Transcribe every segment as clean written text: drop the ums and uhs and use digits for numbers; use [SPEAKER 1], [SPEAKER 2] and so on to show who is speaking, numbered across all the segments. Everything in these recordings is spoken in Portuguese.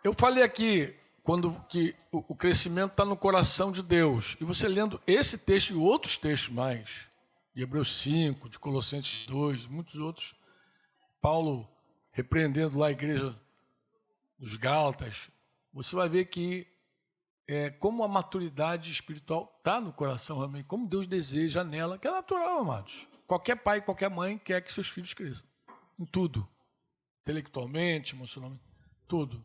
[SPEAKER 1] Eu falei aqui que o crescimento está no coração de Deus. E você lendo esse texto e outros textos mais, de Hebreus 5, de Colossenses 2, muitos outros, Paulo repreendendo lá a igreja dos Gálatas, você vai ver que como a maturidade espiritual está no coração realmente, como Deus deseja nela, que é natural, amados. Qualquer pai, qualquer mãe quer que seus filhos cresçam. Em tudo. Intelectualmente, emocionalmente, tudo.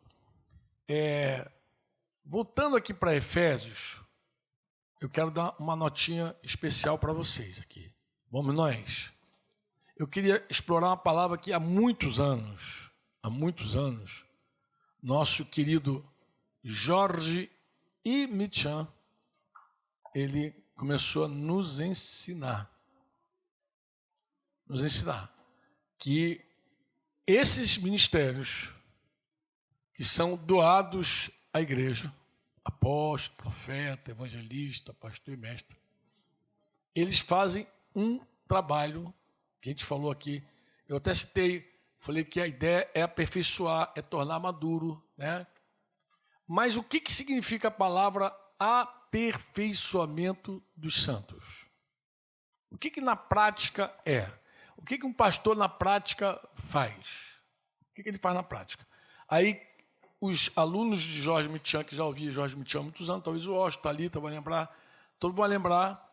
[SPEAKER 1] Voltando aqui para Efésios, eu quero dar uma notinha especial para vocês aqui. Vamos nós? Eu queria explorar uma palavra que há muitos anos, nosso querido Jorge Michan, ele começou a nos ensinar que esses ministérios que são doados à igreja, apóstolo, profeta, evangelista, pastor e mestre, eles fazem um trabalho que a gente falou aqui. Eu até citei, falei que a ideia é aperfeiçoar, é tornar maduro, né? Mas o que significa a palavra aperfeiçoamento dos santos? O que na prática é? O que um pastor na prática faz? O que ele faz na prática? Aí, os alunos de Jorge Michan, que já ouviram Jorge Michan há muitos anos, talvez o Osto, Thalita vai lembrar, todo mundo vai lembrar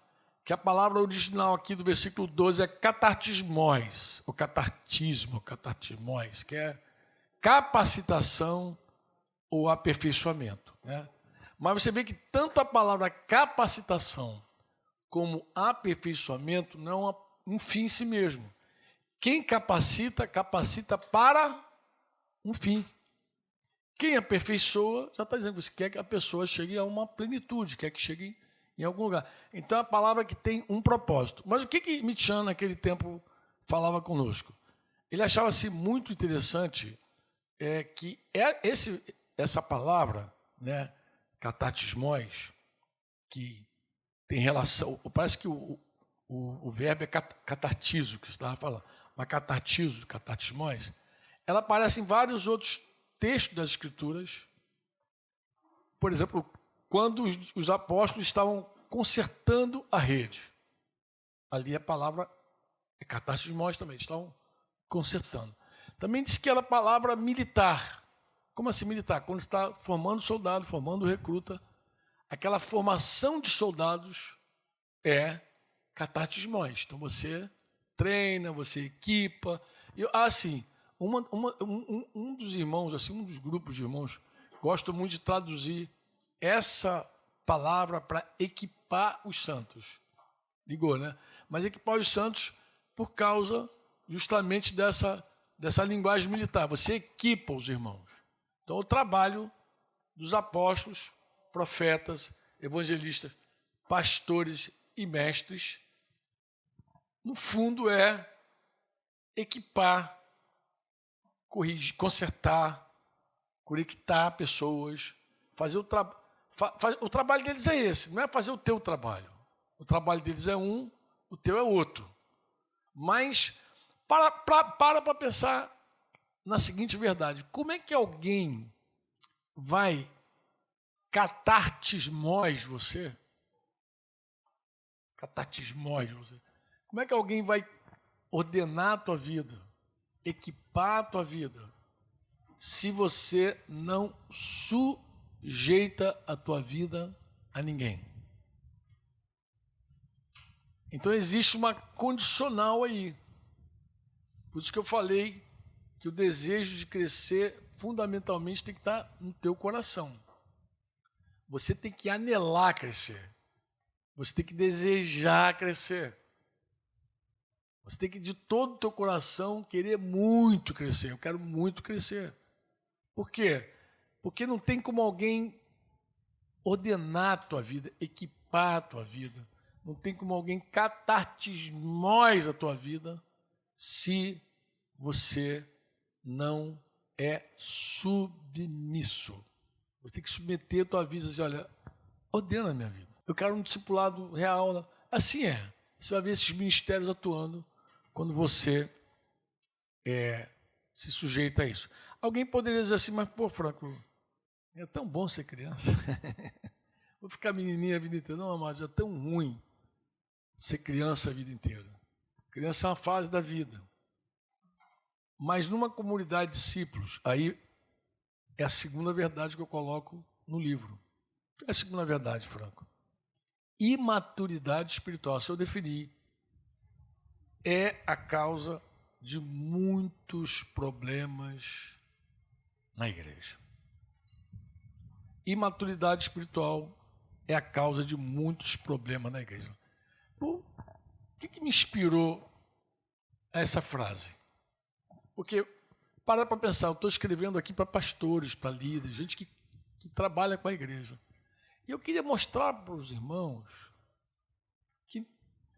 [SPEAKER 1] que a palavra original aqui do versículo 12 é catartismos, ou catartismos, que é capacitação ou aperfeiçoamento, né? Mas você vê que tanto a palavra capacitação como aperfeiçoamento não é um fim em si mesmo. Quem capacita, capacita para um fim. Quem aperfeiçoa, já está dizendo que você quer que a pessoa chegue a uma plenitude, quer que chegue em algum lugar. Então, é a palavra que tem um propósito. Mas o que Michan, naquele tempo, falava conosco? Ele achava-se muito interessante que essa palavra, né, catartismos, que tem relação, parece que o verbo é catartizo, que você estava falando, mas catartismos, ela aparece em vários outros textos das Escrituras. Por exemplo, quando os apóstolos estavam consertando a rede, ali a palavra é catartismos também, estavam consertando. Também diz que era a palavra militar. Como assim militar? Quando está formando soldado, formando recruta, aquela formação de soldados é catartismos. Então você treina, você equipa. Um dos irmãos, assim, um dos grupos de irmãos, gosta muito de traduzir essa palavra para equipar os santos. Ligou, né? Mas equipar os santos por causa justamente dessa linguagem militar. Você equipa os irmãos. Então, o trabalho dos apóstolos, profetas, evangelistas, pastores e mestres, no fundo, é equipar, corrigir, consertar, conectar pessoas, fazer o trabalho deles é esse, não é fazer o teu trabalho. O trabalho deles é um, o teu é outro. Mas para pensar na seguinte verdade: como é que alguém vai catartismos você? Como é que alguém vai ordenar a tua vida, equipar a tua vida, se você não sujeita a tua vida a ninguém? Então existe uma condicional aí. Por isso que eu falei que o desejo de crescer fundamentalmente tem que estar no teu coração. Você tem que anelar crescer. Você tem que desejar crescer. Você tem que, de todo o teu coração, querer muito crescer. Eu quero muito crescer. Por quê? Porque não tem como alguém ordenar a tua vida, equipar a tua vida. Não tem como alguém catartismos a tua vida se você não é submisso. Você tem que submeter a tua vida e dizer: olha, ordena a minha vida. Eu quero um discipulado real. Assim é. Você vai ver esses ministérios atuando quando você se sujeita a isso. Alguém poderia dizer assim: mas, pô, Franco, É tão bom ser criança. Vou ficar menininha a vida inteira. Não, amado, é tão ruim ser criança a vida inteira. Criança é uma fase da vida. Mas numa comunidade de discípulos, aí é a segunda verdade que eu coloco no livro. É a segunda verdade, Franco. Imaturidade espiritual, se eu definir, é a causa de muitos problemas na igreja. Imaturidade espiritual é a causa de muitos problemas na igreja. O que me inspirou a essa frase? Porque, para pensar, eu estou escrevendo aqui para pastores, para líderes, gente que trabalha com a igreja. E eu queria mostrar para os irmãos que,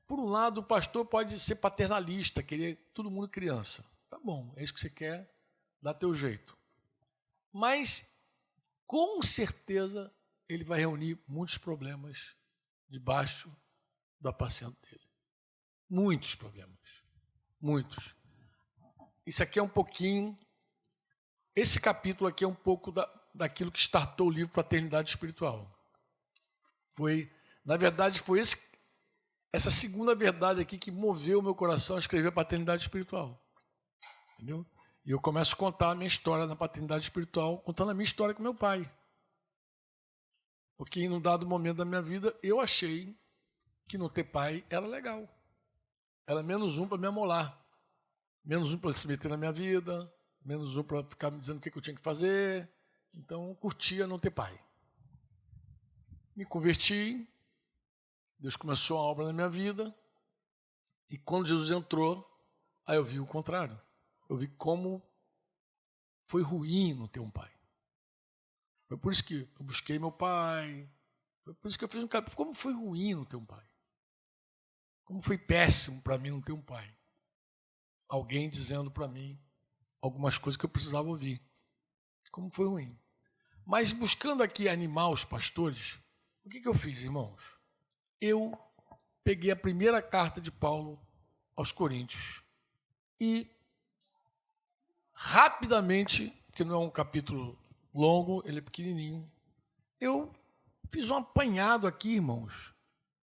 [SPEAKER 1] por um lado, o pastor pode ser paternalista, querer todo mundo criança. Tá bom, é isso que você quer, dá teu jeito. Mas, com certeza, ele vai reunir muitos problemas debaixo do apacento dele. Muitos problemas. Muitos. Isso aqui é um pouquinho... Esse capítulo aqui é um pouco daquilo que startou o livro Paternidade Espiritual. Na verdade, foi essa segunda verdade aqui que moveu o meu coração a escrever Paternidade Espiritual. Entendeu? E eu começo a contar a minha história na paternidade espiritual, contando a minha história com meu pai. Porque em um dado momento da minha vida, eu achei que não ter pai era legal. Era menos um para me amolar. Menos um para se meter na minha vida, menos um para ficar me dizendo o que eu tinha que fazer. Então, eu curtia não ter pai. Me converti, Deus começou a obra na minha vida, e quando Jesus entrou, aí eu vi o contrário. Eu vi como foi ruim não ter um pai. Foi por isso que eu busquei meu pai, foi por isso que eu fiz um capítulo. Como foi ruim não ter um pai. Como foi péssimo para mim não ter um pai. Alguém dizendo para mim algumas coisas que eu precisava ouvir. Como foi ruim. Mas buscando aqui animar os pastores, o que eu fiz, irmãos? Eu peguei a primeira carta de Paulo aos Coríntios e rapidamente, porque não é um capítulo longo, ele é pequenininho, eu fiz um apanhado aqui, irmãos,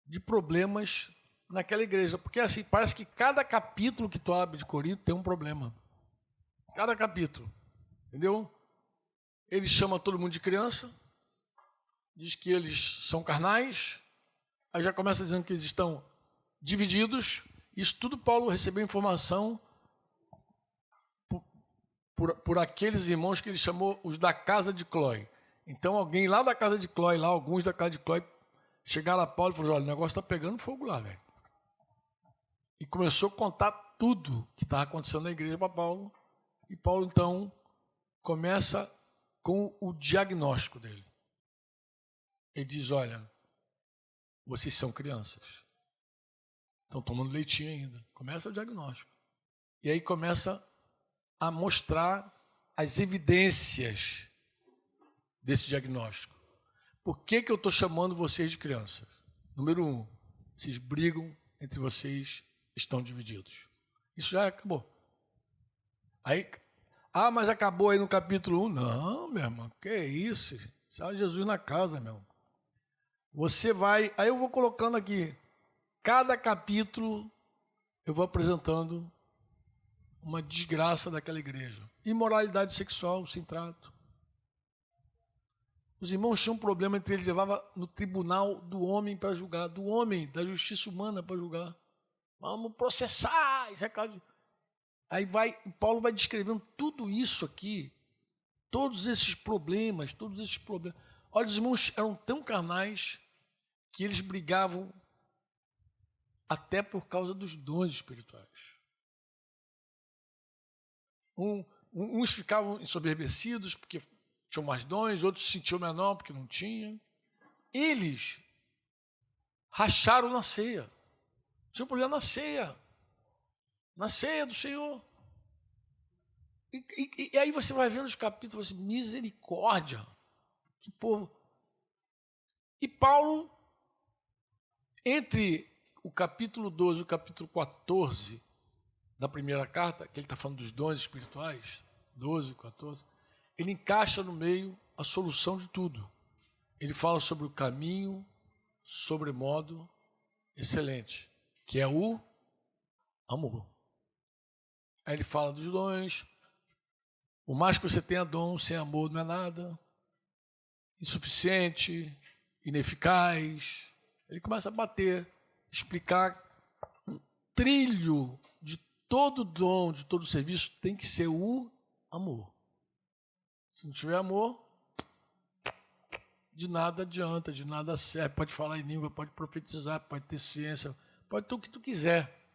[SPEAKER 1] de problemas naquela igreja. Porque assim, parece que cada capítulo que tu abre de Corinto tem um problema. Cada capítulo. Entendeu? Ele chama todo mundo de criança, diz que eles são carnais, aí já começa dizendo que eles estão divididos. Isso tudo Paulo recebeu informação por aqueles irmãos que ele chamou os da casa de Cloé. Então alguém lá da casa de Cloé, alguns da casa de Cloé, chegaram a Paulo e falaram: olha, o negócio está pegando fogo lá, velho. E começou a contar tudo que estava acontecendo na igreja para Paulo. E Paulo, então, começa com o diagnóstico dele. Ele diz: olha, vocês são crianças. Estão tomando leitinho ainda. Começa o diagnóstico. E aí começa a mostrar as evidências desse diagnóstico. Por que eu estou chamando vocês de crianças? Número 1, vocês brigam entre vocês, estão divididos. Isso já acabou. Aí, mas acabou aí no capítulo 1. Não, meu irmão, que é isso? Só Jesus na casa, meu irmão. Você vai... Aí eu vou colocando aqui, cada capítulo eu vou apresentando uma desgraça daquela igreja. Imoralidade sexual, sem trato. Os irmãos tinham um problema entre eles, levavam no tribunal do homem para julgar, do homem, da justiça humana para julgar. Vamos processar. Isso é caso. Aí Paulo vai descrevendo tudo isso aqui, todos esses problemas. Olha, os irmãos eram tão carnais que eles brigavam até por causa dos dons espirituais. Uns ficavam ensoberbecidos porque tinham mais dons, outros se sentiam menor porque não tinham. Eles racharam na ceia. Tinha um problema na ceia do Senhor. E aí você vai vendo os capítulos, assim, misericórdia, que povo. E Paulo, entre o capítulo 12 e o capítulo 14 da primeira carta, que ele está falando dos dons espirituais, 12, 14, ele encaixa no meio a solução de tudo. Ele fala sobre o caminho sobremodo excelente, que é o amor. Aí ele fala dos dons. Por mais que você tenha dom, sem amor não é nada. Insuficiente, ineficaz. Ele começa a bater, explicar um trilho de todo dom, de todo serviço, tem que ser o amor. Se não tiver amor, de nada adianta, de nada serve. Pode falar em língua, pode profetizar, pode ter ciência, pode ter o que tu quiser.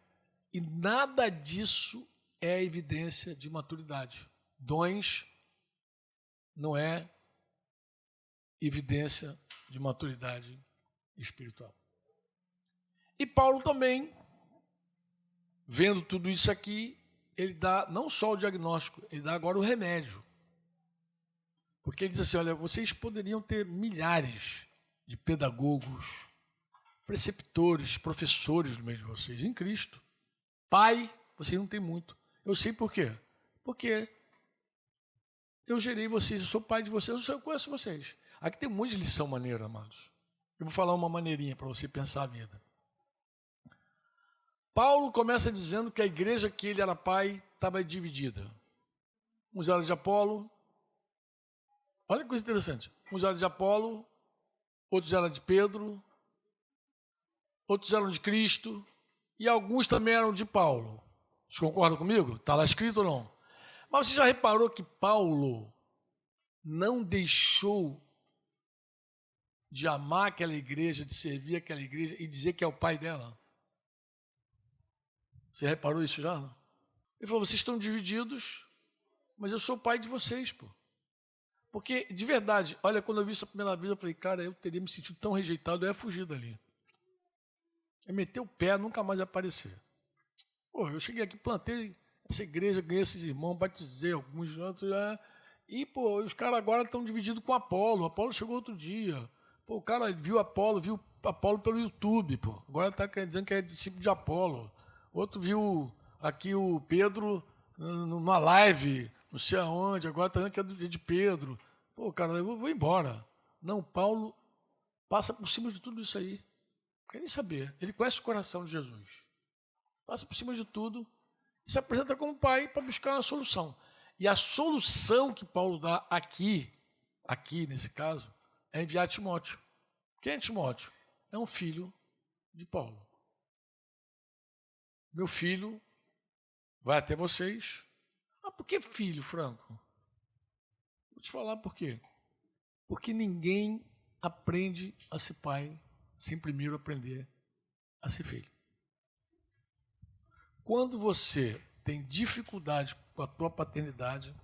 [SPEAKER 1] E nada disso é evidência de maturidade. Dons não é evidência de maturidade espiritual. E Paulo também, vendo tudo isso aqui, ele dá não só o diagnóstico, ele dá agora o remédio. Porque ele diz assim, olha, vocês poderiam ter milhares de pedagogos, preceptores, professores no meio de vocês, em Cristo. Pai, vocês não têm muito. Eu sei por quê. Porque eu gerei vocês, eu sou pai de vocês, eu conheço vocês. Aqui tem um monte de lição maneira, amados. Eu vou falar uma maneirinha para você pensar a vida. Paulo começa dizendo que a igreja que ele era pai estava dividida. Uns eram de Apolo. Olha que coisa interessante. Uns eram de Apolo, outros eram de Pedro, outros eram de Cristo, e alguns também eram de Paulo. Vocês concordam comigo? Está lá escrito ou não? Mas você já reparou que Paulo não deixou de amar aquela igreja, de servir aquela igreja e dizer que é o pai dela? Você reparou isso já? Não? Ele falou, vocês estão divididos, mas eu sou o pai de vocês, pô. Porque, de verdade, olha, quando eu vi isso a primeira vez, eu falei, cara, eu teria me sentido tão rejeitado, eu ia fugir dali. Eu meter o pé, nunca mais ia aparecer. Pô, eu cheguei aqui, plantei essa igreja, ganhei esses irmãos, batizei alguns outros, e, pô, os caras agora estão divididos com Apolo. Apolo chegou outro dia. Pô, o cara viu Apolo pelo YouTube, pô. Agora está dizendo que é discípulo de Apolo. Outro viu aqui o Pedro numa live, não sei aonde, agora está dizendo que é de Pedro. Pô, cara, eu vou embora. Não, Paulo passa por cima de tudo isso aí. Não quer nem saber. Ele conhece o coração de Jesus. Passa por cima de tudo e se apresenta como pai para buscar uma solução. E a solução que Paulo dá aqui nesse caso, é enviar Timóteo. Quem é Timóteo? É um filho de Paulo. Meu filho vai até vocês. Ah, por que filho, Franco? Vou te falar por quê. Porque ninguém aprende a ser pai sem primeiro aprender a ser filho. Quando você tem dificuldade com a tua paternidade,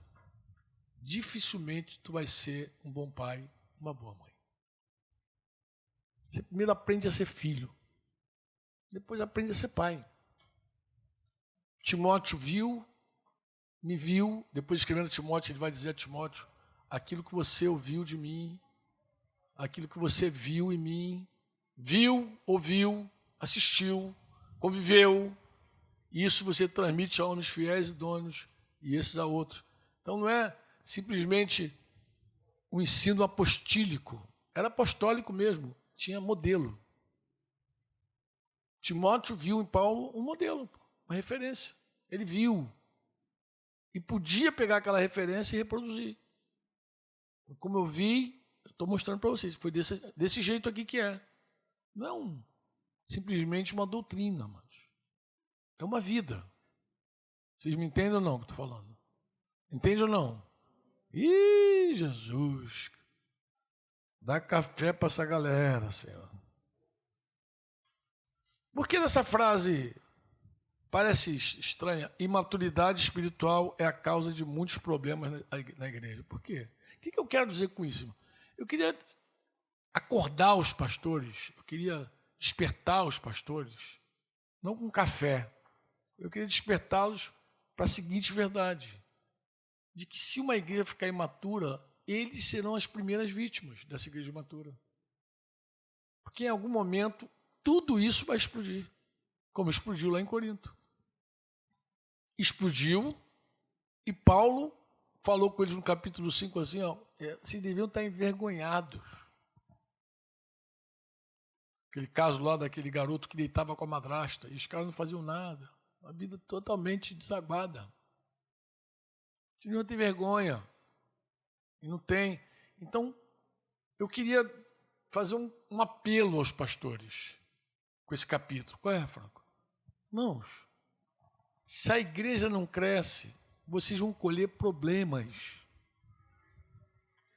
[SPEAKER 1] dificilmente tu vai ser um bom pai, uma boa mãe. Você primeiro aprende a ser filho, depois aprende a ser pai. Timóteo me viu, depois escrevendo a Timóteo, ele vai dizer a Timóteo, aquilo que você ouviu de mim, aquilo que você viu em mim, viu, ouviu, assistiu, conviveu, isso você transmite a homens fiéis e idôneos, e esses a outros. Então não é simplesmente o ensino apostílico, era apostólico mesmo, tinha modelo. Timóteo viu em Paulo um modelo, uma referência. Ele viu e podia pegar aquela referência e reproduzir. Como eu vi, eu estou mostrando para vocês, foi desse jeito aqui que é. Não simplesmente uma doutrina, mas é uma vida. Vocês me entendem ou não o que estou falando? Entende ou não? Ih, Jesus! Dá café para essa galera, Senhor. Por que nessa frase parece estranha? Imaturidade espiritual é a causa de muitos problemas na igreja. Por quê? O que eu quero dizer com isso? Eu queria acordar os pastores, eu queria despertar os pastores, não com café. Eu queria despertá-los para a seguinte verdade, de que se uma igreja ficar imatura, eles serão as primeiras vítimas dessa igreja imatura. Porque em algum momento tudo isso vai explodir, como explodiu lá em Corinto. Explodiu e Paulo falou com eles no capítulo 5 assim, ó, vocês deviam estar envergonhados. Aquele caso lá daquele garoto que deitava com a madrasta e os caras não faziam nada. Uma vida totalmente desaguada. Vocês deviam ter vergonha. E não tem. Então, eu queria fazer um apelo aos pastores com esse capítulo. Qual é, Franco? Irmãos, se a igreja não cresce, vocês vão colher problemas.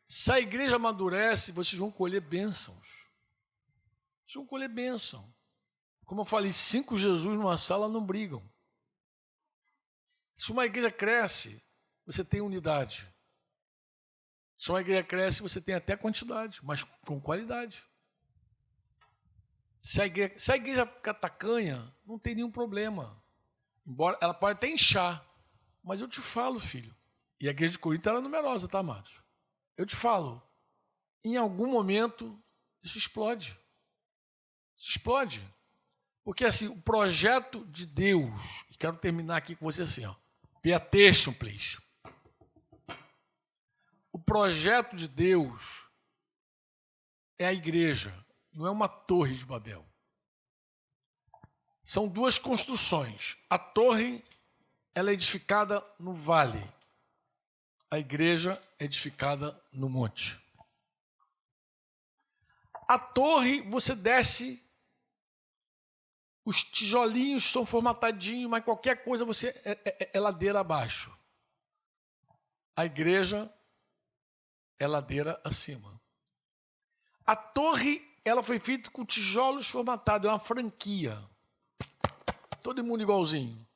[SPEAKER 1] Se a igreja amadurece, vocês vão colher bênçãos. Vocês vão colher bênção. Como eu falei, 5 Jesus numa sala não brigam. Se uma igreja cresce, você tem unidade. Se uma igreja cresce, você tem até quantidade, mas com qualidade. Se a igreja ficar tacanha, não tem nenhum problema. Embora ela pode até inchar. Mas eu te falo, filho, e a igreja de Corinto era numerosa, tá, amados? Eu te falo, em algum momento, isso explode. Isso explode. Porque, assim, o projeto de Deus, e quero terminar aqui com você assim, ó. Pay attention, please. O projeto de Deus é a igreja, não é uma torre de Babel. São 2 construções. A torre, ela é edificada no vale. A igreja é edificada no monte. A torre, você desce, os tijolinhos estão formatadinhos, mas qualquer coisa você é ladeira abaixo. A igreja é ladeira acima. A torre, ela foi feita com tijolos formatados, é uma franquia. Todo mundo igualzinho.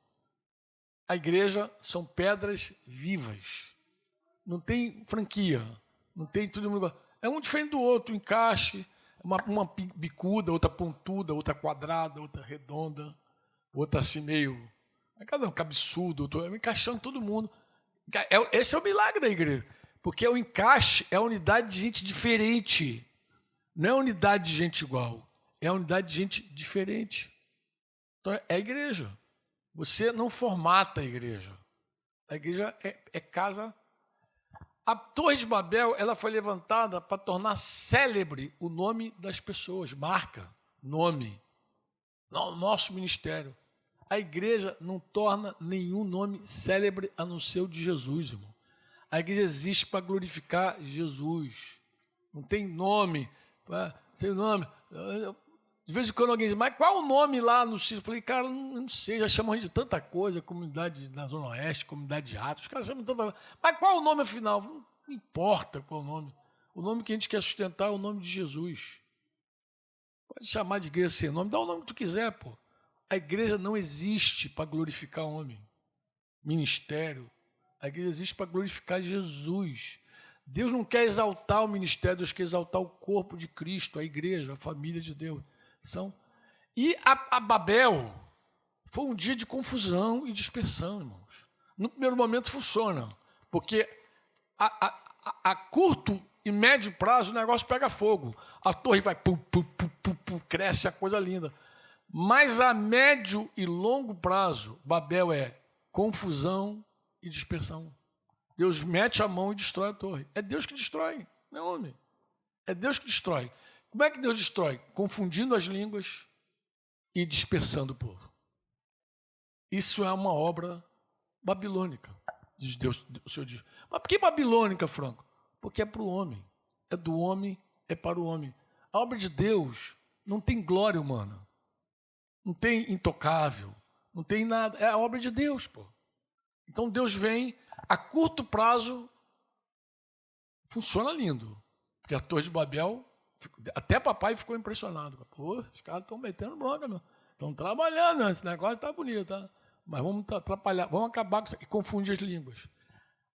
[SPEAKER 1] A igreja são pedras vivas. Não tem franquia. Não tem tudo igual. É um diferente do outro, encaixe. Uma bicuda, outra pontuda, outra quadrada, outra redonda, outra assim meio... Cada um cabeçudo, encaixando todo mundo. Esse é o milagre da igreja. Porque o encaixe é a unidade de gente diferente. Não é a unidade de gente igual. É a unidade de gente diferente. Então, é a igreja. Você não formata a igreja. A igreja é casa. A Torre de Babel, ela foi levantada para tornar célebre o nome das pessoas. Marca, nome. Nosso ministério. A igreja não torna nenhum nome célebre a não ser o de Jesus, irmão. A igreja existe para glorificar Jesus. Não tem nome. Tem nome. De vez em quando alguém diz, mas qual o nome lá no sítio? Eu falei, cara, não sei, já chamam de tanta coisa, comunidade na Zona Oeste, comunidade de Atos, os caras chamam de tanta coisa. Mas qual o nome afinal? Não importa qual o nome. O nome que a gente quer sustentar é o nome de Jesus. Pode chamar de igreja sem nome, dá o nome que tu quiser, pô. A igreja não existe para glorificar homem. Ministério. A igreja existe para glorificar Jesus. Deus não quer exaltar o ministério, Deus quer exaltar o corpo de Cristo, a igreja, a família de Deus. E a Babel foi um dia de confusão e dispersão, irmãos. No primeiro momento funciona, porque a curto e médio prazo o negócio pega fogo. A torre vai, cresce, a coisa linda. Mas a médio e longo prazo, Babel é confusão e dispersão. Deus mete a mão e destrói a torre. É Deus que destrói, não é homem. É Deus que destrói. Como é que Deus destrói? Confundindo as línguas e dispersando o povo. Isso é uma obra babilônica, diz Deus, o Senhor diz. Mas por que babilônica, Franco? Porque é para o homem. É do homem, é para o homem. A obra de Deus não tem glória humana. Não tem intocável. Não tem nada. É a obra de Deus, pô. Então Deus vem, a curto prazo, funciona lindo. Porque a Torre de Babel, até papai ficou impressionado. Pô, os caras estão metendo bronca, meu. Estão trabalhando, esse negócio está bonito, tá? Mas vamos atrapalhar, vamos acabar com isso e confundir as línguas.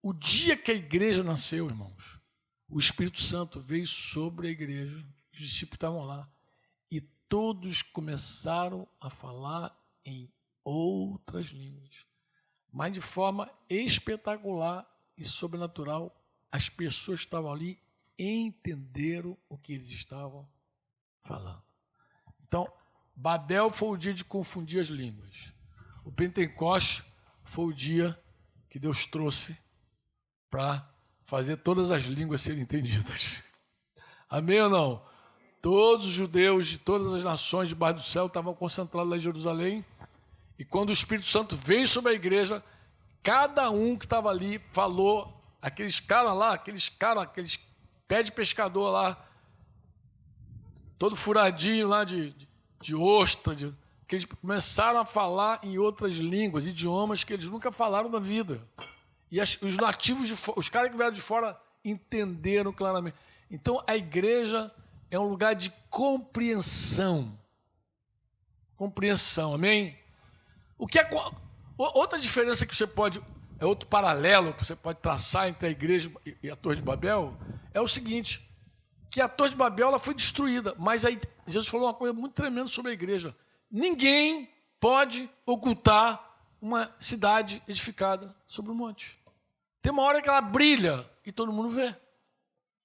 [SPEAKER 1] O dia que a igreja nasceu, irmãos, o Espírito Santo veio sobre a igreja, os discípulos estavam lá, e todos começaram a falar em outras línguas. Mas de forma espetacular e sobrenatural, as pessoas que estavam ali entenderam o que eles estavam falando. Então, Babel foi o dia de confundir as línguas. O Pentecostes foi o dia que Deus trouxe para fazer todas as línguas serem entendidas. Amém ou não? Todos os judeus de todas as nações debaixo do céu estavam concentrados lá em Jerusalém. E quando o Espírito Santo veio sobre a igreja, cada um que estava ali falou, aqueles pé de pescador lá, todo furadinho lá de ostra, que eles começaram a falar em outras línguas, idiomas que eles nunca falaram na vida. E os nativos, os caras que vieram de fora, entenderam claramente. Então, a igreja é um lugar de compreensão. Compreensão, amém? O que é outra diferença que você pode, é outro paralelo que você pode traçar entre a igreja e a Torre de Babel, é o seguinte, que a Torre de Babel ela foi destruída, mas aí Jesus falou uma coisa muito tremenda sobre a igreja. Ninguém pode ocultar uma cidade edificada sobre um monte. Tem uma hora que ela brilha e todo mundo vê.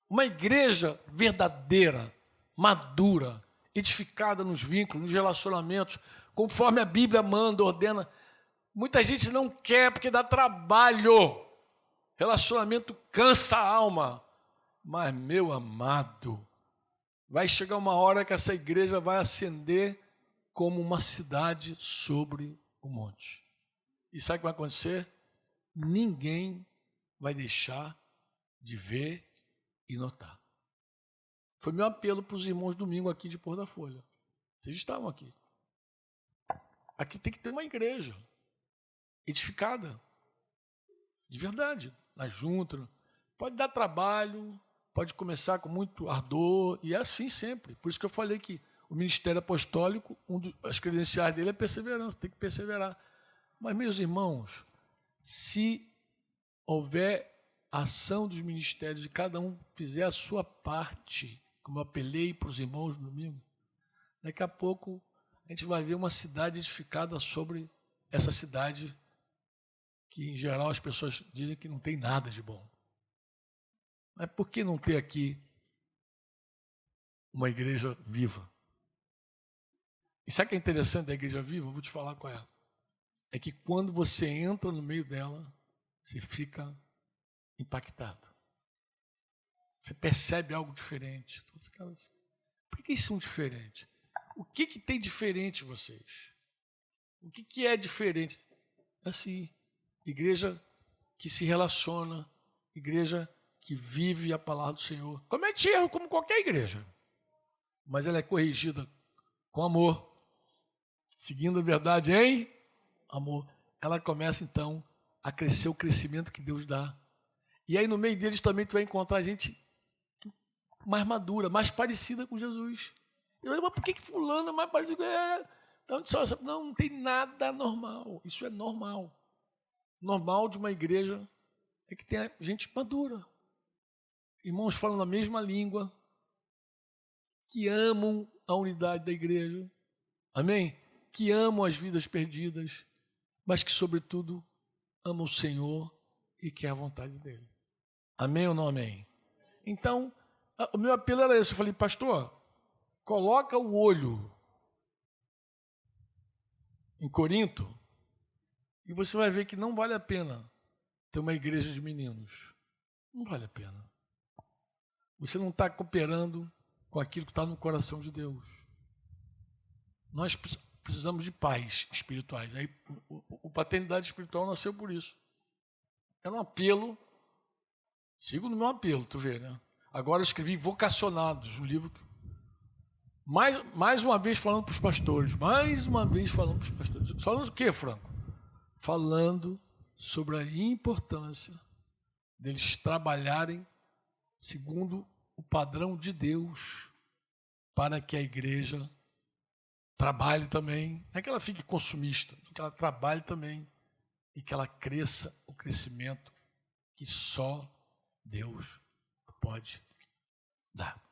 [SPEAKER 1] Uma igreja verdadeira, madura, edificada nos vínculos, nos relacionamentos, conforme a Bíblia manda, ordena. Muita gente não quer porque dá trabalho. Relacionamento cansa a alma. Mas, meu amado, vai chegar uma hora que essa igreja vai ascender como uma cidade sobre o monte. E sabe o que vai acontecer? Ninguém vai deixar de ver e notar. Foi meu apelo para os irmãos domingo aqui de Pôr da Folha. Vocês estavam aqui. Aqui tem que ter uma igreja edificada, de verdade, na junta. Pode dar trabalho, pode começar com muito ardor, e é assim sempre. Por isso que eu falei que o ministério apostólico, as credenciais dele é perseverança, tem que perseverar. Mas, meus irmãos, se houver ação dos ministérios e cada um fizer a sua parte, como eu apelei para os irmãos no domingo, daqui a pouco a gente vai ver uma cidade edificada sobre essa cidade que, em geral, as pessoas dizem que não tem nada de bom. Mas por que não ter aqui uma igreja viva? E sabe o que é interessante da igreja viva? Eu vou te falar qual é. É que quando você entra no meio dela, você fica impactado. Você percebe algo diferente. Por que são diferentes? O que tem diferente em vocês? O que é diferente? Assim, igreja que se relaciona, igreja que vive a palavra do Senhor. Comete erro como qualquer igreja, mas ela é corrigida com amor, seguindo a verdade em amor. Ela começa, então, a crescer o crescimento que Deus dá. E aí, no meio deles, também tu vai encontrar gente mais madura, mais parecida com Jesus. Eu digo, mas por que fulano é mais parecido? Não tem nada normal. Isso é normal. Normal de uma igreja é que tenha gente madura. Irmãos falando a mesma língua, que amam a unidade da igreja. Amém? Que amam as vidas perdidas, mas que, sobretudo, amam o Senhor e quer a vontade dele. Amém ou não amém? Então, o meu apelo era esse. Eu falei, pastor, coloca o olho em Corinto e você vai ver que não vale a pena ter uma igreja de meninos. Não vale a pena. Você não está cooperando com aquilo que está no coração de Deus. Nós precisamos de pais espirituais. Aí, o paternidade espiritual nasceu por isso. Era um apelo. Sigo no meu apelo, tu vê, né? Agora eu escrevi Vocacionados, um livro. Mais uma vez falando para os pastores. Mais uma vez falando para os pastores. Falando o quê, Franco? Falando sobre a importância deles trabalharem segundo o padrão de Deus, para que a igreja trabalhe também, não é que ela fique consumista, que ela trabalhe também e que ela cresça o crescimento que só Deus pode dar.